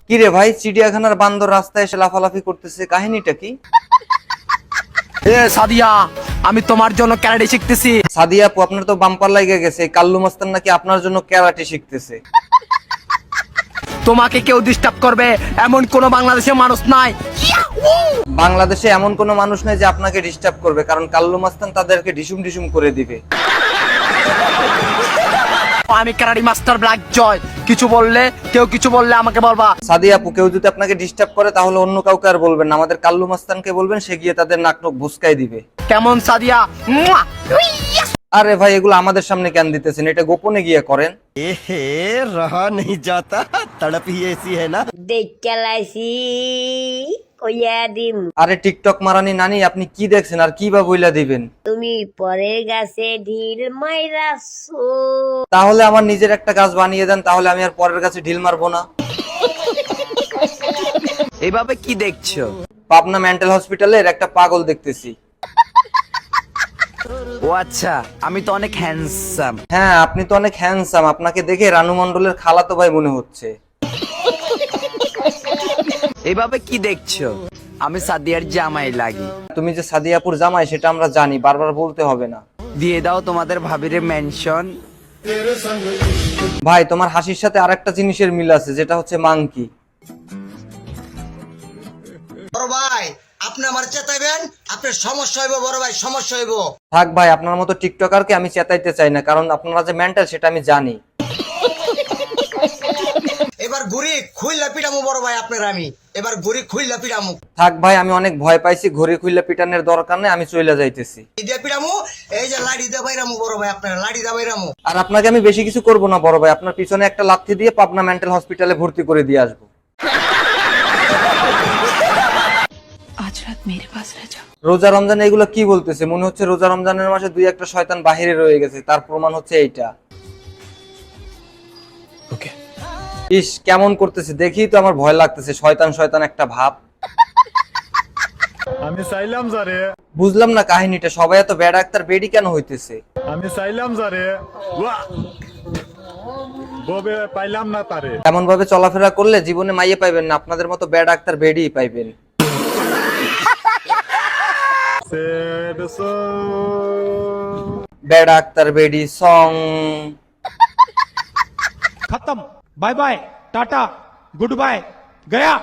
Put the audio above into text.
কি রে ভাই, চিড়িয়াখানার বান্দর রাস্তায় এসে লাফালাফি করতেছে, কাহিনীটা কি? এ সাদিয়া, আমি তোমার জন্য ক্যারাটে শিখতেছি। সাদিয়া আপু, আপনার তো বাম্পার লাগে গেছে, কাল্লু মাস্তান নাকি আপনার জন্য ক্যারাটে শিখতেছে। তোমাকে কেউ ডিস্টার্ব করবে এমন কোন বাংলাদেশের মানুষ নাই। বাংলাদেশে এমন কোনো মানুষ নেই যে আপনাকে ডিস্টার্ব করবে, কারণ কাল্লু মাস্তান তাদেরকে ঢিসুম ঢিসুম করে দিবে। আমি ক্যারাটে মাস্টার ব্ল্যাক জয়। কেউ কিছু বললে আমাকে বলবা। সাদিয়া আপু, কেউ যদি আপনাকে ডিস্টার্ব করে তাহলে অন্য কাউকে আর বলবেন না, আমাদের কাল্লু মাস্তানকে বলবেন, সে গিয়ে তাদের নাক নখ ভুসকাই দিবে। কেমন সাদিয়া? মুয়া! আরে ভাই, এগুলো আমাদের সামনে কেন দিতেছেন? এটা গোপনে গিয়ে করেন। एहे रहा नहीं जाता, तड़प ही ऐसी है ना। দেখ লাইছি কইয়া দিম আরে টিকটক মারানি নানি, আপনি কি দেখছেন আর কি বা বইলা দিবেন? তুমি পরের গাছে ঢিল মাইরাছো। তাহলে আমার নিজের একটা গাছ বানিয়ে দেন, তাহলে আমি আর পরের কাছে ঢিল মারবো না। এইভাবে কি দেখছো? পাবনা মেন্টাল হসপিটালের একটা পাগল দেখতেছি। ও আচ্ছা, আমি তো অনেক হ্যান্ডসাম। হ্যাঁ, আপনি তো অনেক হ্যান্ডসাম, আপনাকে দেখে রানু মণ্ডলের খালাতো ভাই মনে হচ্ছে। এইভাবে কি দেখছো? আমি সাদিয়ার জামাই লাগি। তুমি যে সাদিয়াপুর জামাই সেটা আমরা জানি, বারবার বলতে হবে না। দিয়ে দাও তোমাদের ভাবিরে মেনশন। ভাই, তোমার হাসির সাথে আরেকটা জিনিসের মিল আছে, যেটা হচ্ছে মাংকি। বড় ভাই, আপনি আমার চেতাইবেন, আপনার সমস্যা হইব। বড় ভাই, সমস্যা হইব। থাক ভাই, আপনার মতো টিকটকারকে আমি চেতাইতে চাই না, কারণ আপনারা যে মেন্টাল সেটা আমি জানি। এবার ঘুরি খুইলা পিটামু। বড় ভাই, আপনার আমি এবার ঘুরি খুইলা পিটামু। থাক ভাই, আমি অনেক ভয় পাইছি, ঘড়ি খুললে পিটানের দরকার নেই, আমি চলে যাইতেছি। দিয়ে পিটামু, এই যে লাড়ি দিয়ে বাইরামু। বড় ভাই, আপনার লাড়ি দিয়ে বাইরামু। আর আপনাকে আমি বেশি কিছু করব না বড় ভাই, আপনার পিছনে একটা লাথি দিয়ে পাবনা মেন্টাল হসপিটালে ভর্তি করে দিয়ে আসবো। आज रात मेरे पास रह जाओ। রোজা রমজানে এগুলো কি বলতেছে? মনে হচ্ছে রোজা রমজানের মাসে দুই একটা শয়তান বাহিরে রয়ে গেছে, তার প্রমাণ হচ্ছে এইটা। ইস, কেমন করতেছে দেখি তো, আমার ভয় লাগতেছে, শয়তান শয়তান একটা ভাব। আমি চাইলাম যারে, বুঝলাম না কাহিনীটা, সবাই এত ব্যাড ডাক্তার বেডি কেন হইতেছে? আমি চাইলাম যারে, ববে পাইলাম না তারে। এমন ভাবে চলাফেরা করলে জীবনে মাইয়ে পাইবেন না, আপনাদের মতো ব্যাড ডাক্তার বেডি পাইবেন। Said so. ব্যাড ডাক্তার বেডি সং। खत्म। बाय बाय, टाटा, गुड बाय, गया।